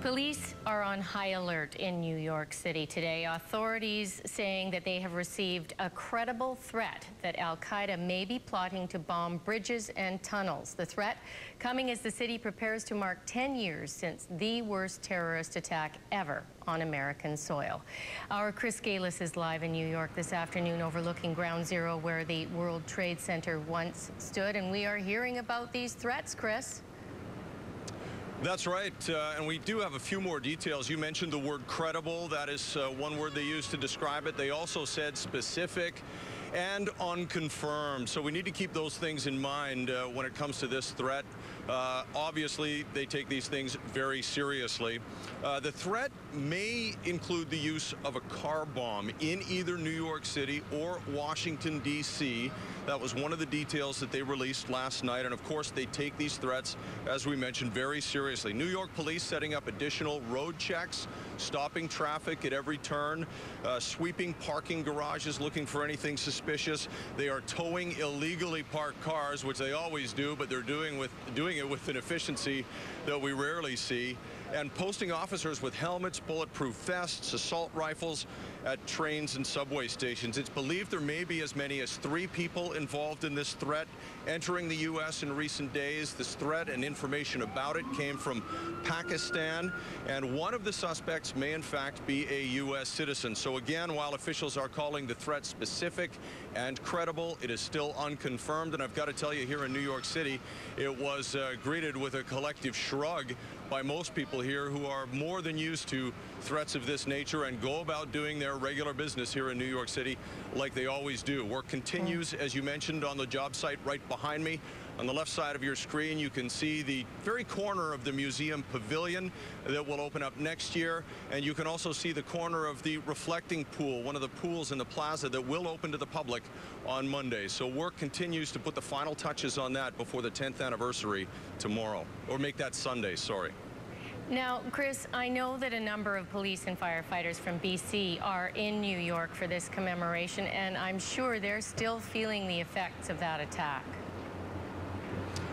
Police are on high alert in New York City today. Authorities saying that they have received a credible threat that al-Qaeda may be plotting to bomb bridges and tunnels. The threat coming as the city prepares to mark 10 years since the worst terrorist attack ever on American soil. Our Chris Gailus is live in New York this afternoon overlooking Ground Zero where the World Trade Center once stood, and we are hearing about these threats, Chris. That's right, and we do have a few more details. You mentioned the word credible. That is one word they used to describe it. They also said specific and unconfirmed. So we need to keep those things in mind when it comes to this threat. Obviously, they take these things very seriously. The threat may include the use of a car bomb in either New York City or Washington, D.C. That was one of the details that they released last night. And of course, they take these threats, as we mentioned, very seriously. New York police setting up additional road checks, stopping traffic at every turn, sweeping parking garages, looking for anything suspicious. They are towing illegally parked cars, which they always do, but they're doing it with an efficiency that we rarely see, and posting officers with helmets, bulletproof vests, assault rifles at trains and subway stations. It's believed there may be as many as 3 people involved in this threat entering the U.S. in recent days. This threat and information about it came from Pakistan, and one of the suspects may in fact be a U.S. citizen. So again, while officials are calling the threat specific and credible, it is still unconfirmed. And I've got to tell you, here in New York City, it was greeted with a collective shrug by most people here who are more than used to threats of this nature and go about doing their regular business here in New York City like they always do. Work continues, as you mentioned, on the job site right behind me. On the left side of your screen, you can see the very corner of the museum pavilion that will open up next year. And you can also see the corner of the reflecting pool, one of the pools in the plaza that will open to the public on Monday. So work continues to put the final touches on that before the 10th anniversary tomorrow, or make that Sunday, sorry. Now, Chris, I know that a number of police and firefighters from BC are in New York for this commemoration, and I'm sure they're still feeling the effects of that attack.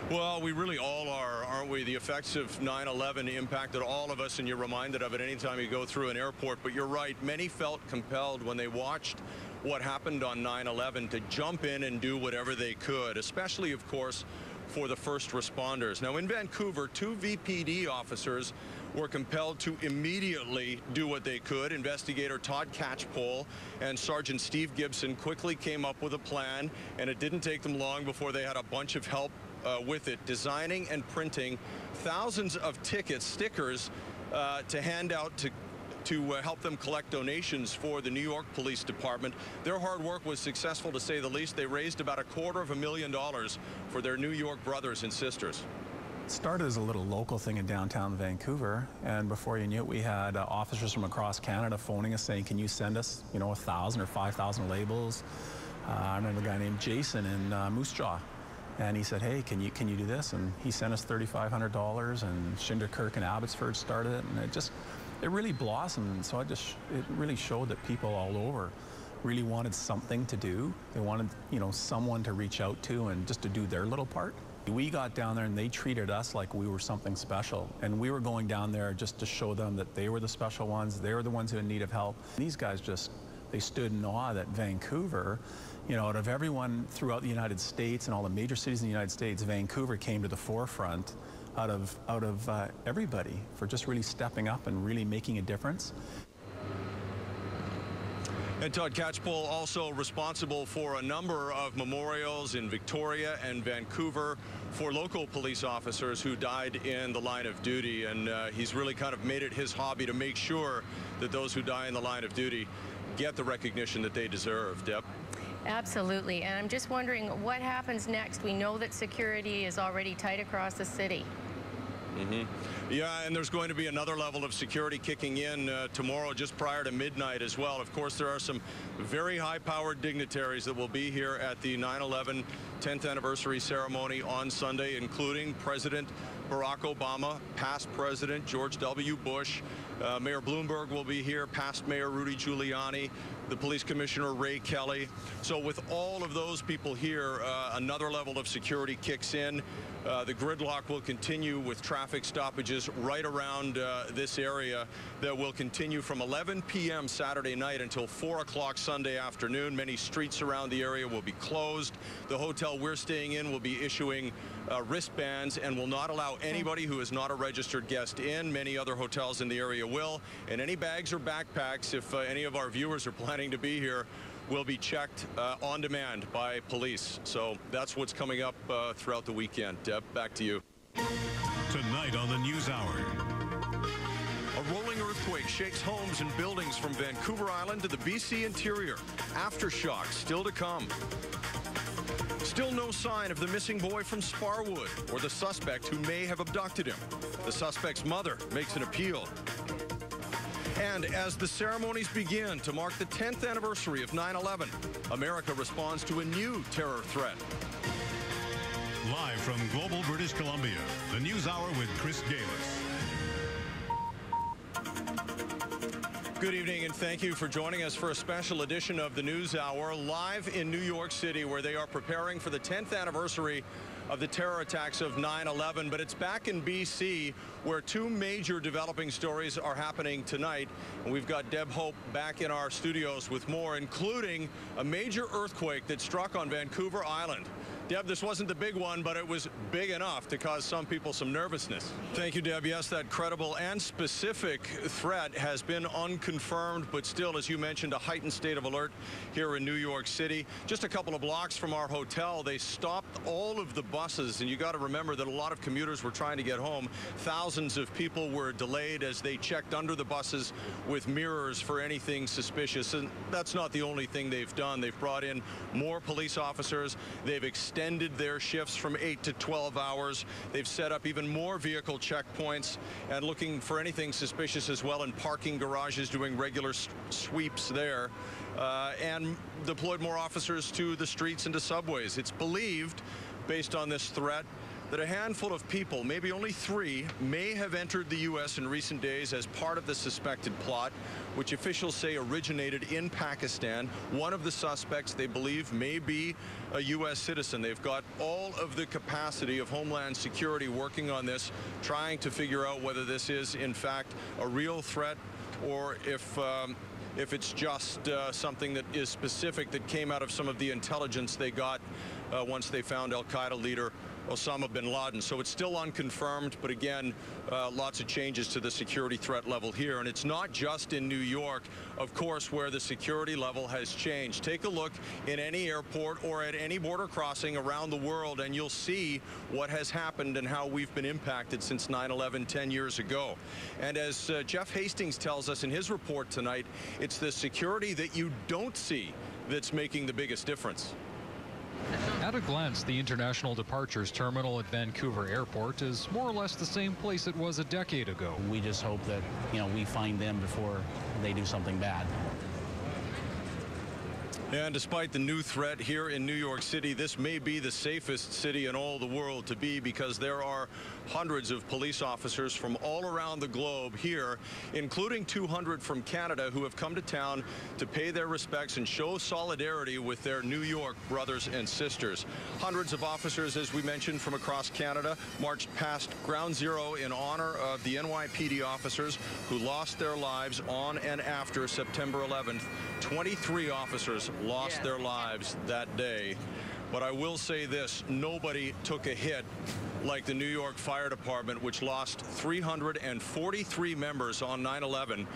Well, we really all are, aren't we? The effects of 9/11 impacted all of us, and you're reminded of it anytime you go through an airport. But you're right, many felt compelled when they watched what happened on 9/11 to jump in and do whatever they could, especially, of course, for the first responders. Now, in Vancouver, 2 VPD officers were compelled to immediately do what they could. Investigator Todd Catchpole and Sergeant Steve Gibson quickly came up with a plan, and it didn't take them long before they had a bunch of help with it, designing and printing thousands of stickers to hand out to help them collect donations for the New York Police Department. Their hard work was successful, to say the least. They raised about $250,000 for their New York brothers and sisters. It started as a little local thing in downtown Vancouver, and before you knew it, we had officers from across Canada phoning us saying, can you send us, 1,000 or 5,000 labels? I remember a guy named Jason in Moose Jaw. And he said, hey, can you do this? And he sent us $3,500, and Shinderkirk and Abbotsford started it, and it really blossomed. So it really showed that people all over really wanted something to do. They wanted, someone to reach out to and just to do their little part. We got down there and they treated us like we were something special. And we were going down there just to show them that they were the special ones. They were the ones who in need of help. These guys they stood in awe that Vancouver, out of everyone throughout the United States and all the major cities in the United States, Vancouver came to the forefront out of everybody for just really stepping up and really making a difference. And Todd Catchpole also responsible for a number of memorials in Victoria and Vancouver for local police officers who died in the line of duty. And he's really kind of made it his hobby to make sure that those who die in the line of duty get the recognition that they deserve. Deb? Absolutely. And I'm just wondering what happens next. We know that security is already tight across the city. Yeah, and there's going to be another level of security kicking in tomorrow just prior to midnight as well. Of course, there are some very high-powered dignitaries that will be here at the 9/11 10th anniversary ceremony on Sunday, including President Barack Obama, past President George W. Bush. Mayor Bloomberg will be here, past Mayor Rudy Giuliani. the police commissioner, Ray Kelly. So with all of those people here, another level of security kicks in. The gridlock will continue with traffic stoppages right around this area that will continue from 11 p.m. Saturday night until 4 o'clock Sunday afternoon. Many streets around the area will be closed. The hotel we're staying in will be issuing wristbands and will not allow anybody who is not a registered guest in. Many other hotels in the area will. And any bags or backpacks, if any of our viewers are planning to be here, will be checked on demand by police. So that's what's coming up throughout the weekend. Deb, back to you. Tonight on the News Hour. A rolling earthquake shakes homes and buildings from Vancouver Island to the BC interior. Aftershocks still to come. Still no sign of the missing boy from Sparwood or the suspect who may have abducted him. The suspect's mother makes an appeal. And as the ceremonies begin to mark the 10th anniversary of 9/11, America responds to a new terror threat. Live from Global British Columbia, the News Hour with Chris Gailus. Good evening, and thank you for joining us for a special edition of the News Hour live in New York City, where they are preparing for the 10th anniversary of the terror attacks of 9/11. But it's back in BC, where two major developing stories are happening tonight. And we've got Deb Hope back in our studios with more, including a major earthquake that struck on Vancouver Island. Deb, this wasn't the big one, but it was big enough to cause some people some nervousness. Thank you, Deb. Yes, that credible and specific threat has been unconfirmed, but still, as you mentioned, a heightened state of alert here in New York City. Just a couple of blocks from our hotel, they stopped all of the buses, and you got to remember that a lot of commuters were trying to get home. Thousands of people were delayed as they checked under the buses with mirrors for anything suspicious. And that's not the only thing they've done. They've brought in more police officers. They've extended their shifts from 8 to 12 hours. They've set up even more vehicle checkpoints and looking for anything suspicious as well in parking garages, doing regular sweeps there, and deployed more officers to the streets and to subways. It's believed, based on this threat, that a handful of people, maybe only 3, may have entered the U.S. in recent days as part of the suspected plot, which officials say originated in Pakistan. One of the suspects, they believe, may be a U.S. citizen. They've got all of the capacity of Homeland Security working on this, trying to figure out whether this is, in fact, a real threat or if it's just something that is specific that came out of some of the intelligence they got once they found al-Qaeda leader Osama bin Laden. So it's still unconfirmed, but again, lots of changes to the security threat level here. And it's not just in New York, of course, where the security level has changed. Take a look in any airport or at any border crossing around the world, and you'll see what has happened and how we've been impacted since 9/11 10 years ago. And as Jeff Hastings tells us in his report tonight, it's the security that you don't see that's making the biggest difference. At a glance, the International Departures Terminal at Vancouver Airport is more or less the same place it was a decade ago. We just hope that, we find them before they do something bad. And despite the new threat here in New York City, this may be the safest city in all the world to be, because there are hundreds of police officers from all around the globe here, including 200 from Canada, who have come to town to pay their respects and show solidarity with their New York brothers and sisters. Hundreds of officers, as we mentioned, from across Canada marched past Ground Zero in honor of the NYPD officers who lost their lives on and after September 11th. 23 officers lost their lives that day. But I will say this, nobody took a hit like the New York Fire Department, which lost 343 members on 9/11,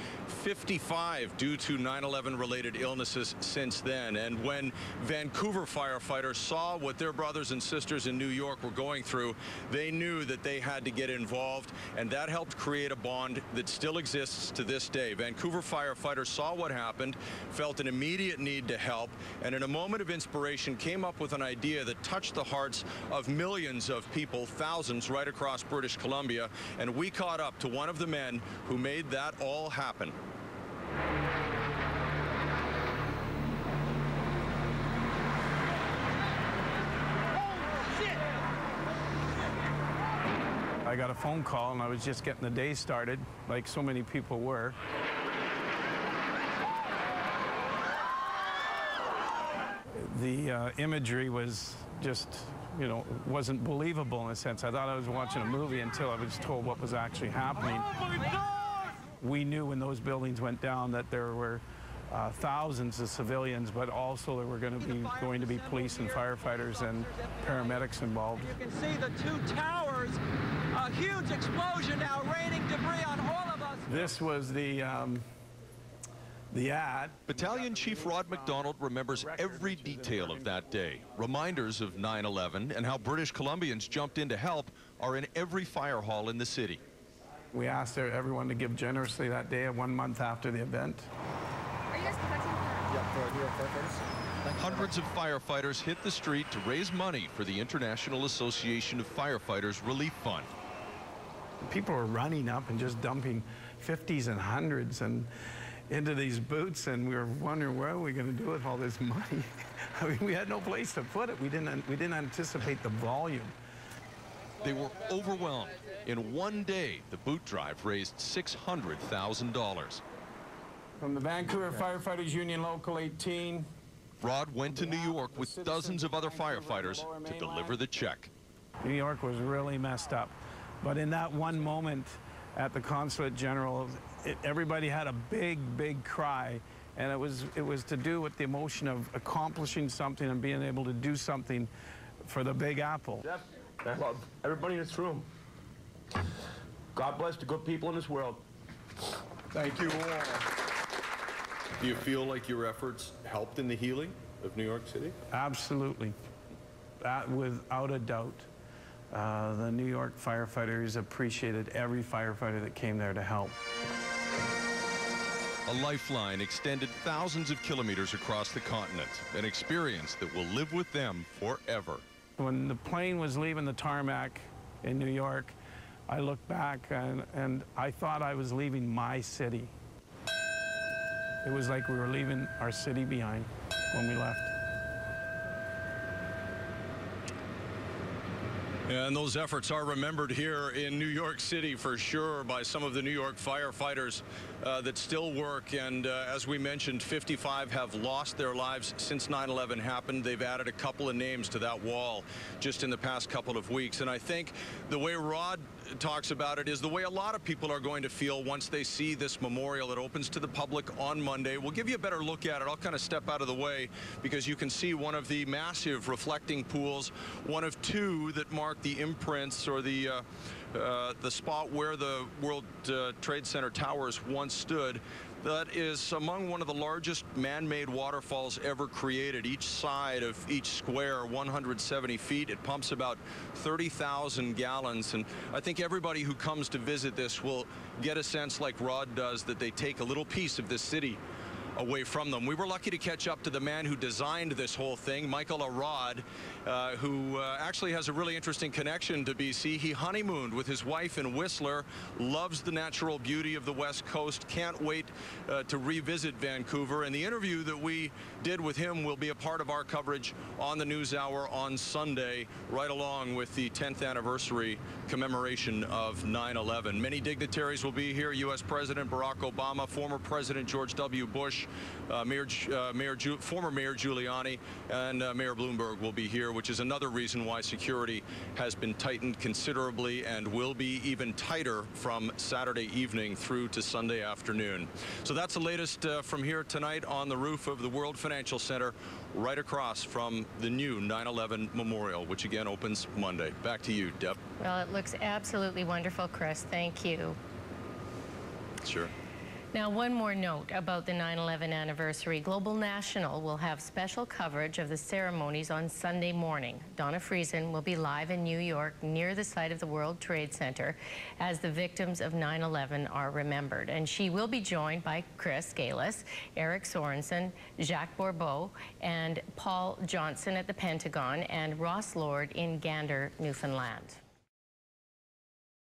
55 due to 9/11 related illnesses since then. And when Vancouver firefighters saw what their brothers and sisters in New York were going through, they knew that they had to get involved, and that helped create a bond that still exists to this day. Vancouver firefighters saw what happened, felt an immediate need to help, and in a moment of inspiration came up with an idea that touched the hearts of millions of people, thousands right across British Columbia, and we caught up to one of the men who made that all happen. I got a phone call and I was just getting the day started, like so many people were. the imagery was just, you know, wasn't believable in a sense. I thought I was watching a movie until I was told what was actually happening. We knew when those buildings went down that there were thousands of civilians, but also there were going to be police and firefighters and paramedics involved. You can see the two towers, a huge explosion now raining debris on all of us. This was the ad. Battalion Chief Rod McDonald remembers every detail of that day. Reminders of 9/11 and how British Columbians jumped in to help are in every fire hall in the city. We asked everyone to give generously that day, 1 month after the event. Are you guys protecting New York firefighters? Hundreds of firefighters hit the street to raise money for the International Association of Firefighters Relief Fund. People were running up and just dumping 50s and 100s and into these boots, and we were wondering what are we going to do with all this money. I mean, we had no place to put it. We didn't anticipate the volume. They were overwhelmed. In one day, the boot drive raised $600,000. From the Vancouver Firefighters Union Local 18. Rod went to New York with dozens of other firefighters to deliver the check. New York was really messed up. But in that one moment at the Consulate General, everybody had a big, big cry. And it was to do with the emotion of accomplishing something and being able to do something for the Big Apple. I love everybody in this room. God bless the good people in this world. Thank you all. Do you feel like your efforts helped in the healing of New York City? Absolutely. That without a doubt. The New York firefighters appreciated every firefighter that came there to help. A lifeline extended thousands of kilometers across the continent, an experience that will live with them forever. When the plane was leaving the tarmac in New York, I looked back and I thought I was leaving my city. It was like we were leaving our city behind when we left. And those efforts are remembered here in New York City for sure by some of the New York firefighters that still work. And as we mentioned, 55 have lost their lives since 9/11 happened. They've added a couple of names to that wall just in the past couple of weeks. And I think the way Rod talks about it is the way a lot of people are going to feel once they see this memorial. It opens to the public on Monday. We'll give you a better look at it. I'll kind of step out of the way because you can see one of the massive reflecting pools, one of two that mark the imprints or the spot where the World Trade Center towers once stood. That is among one of the largest man-made waterfalls ever created. Each side of each square, 170 feet. It pumps about 30,000 gallons. And I think everybody who comes to visit this will get a sense, like Rod does, that they take a little piece of this city away from them. We were lucky to catch up to the man who designed this whole thing, Michael Arad, who actually has a really interesting connection to BC. He honeymooned with his wife in Whistler, loves the natural beauty of the West Coast, can't wait to revisit Vancouver. And the interview that we did with him will be a part of our coverage on the NewsHour on Sunday, right along with the 10th anniversary commemoration of 9/11. Many dignitaries will be here. U.S. President Barack Obama, former President George W. Bush, former Mayor Giuliani, and Mayor Bloomberg will be here, which is another reason why security has been tightened considerably and will be even tighter from Saturday evening through to Sunday afternoon. So that's the latest from here tonight on the roof of the World Financial Center, right across from the new 9/11 Memorial, which again opens Monday. Back to you, Deb. Well, it looks absolutely wonderful, Chris. Thank you. Sure. Now, one more note about the 9/11 anniversary. Global National will have special coverage of the ceremonies on Sunday morning. Donna Friesen will be live in New York near the site of the World Trade Center as the victims of 9/11 are remembered. And she will be joined by Chris Gailus, Eric Sorensen, Jacques Bourbeau, and Paul Johnson at the Pentagon, and Ross Lord in Gander, Newfoundland.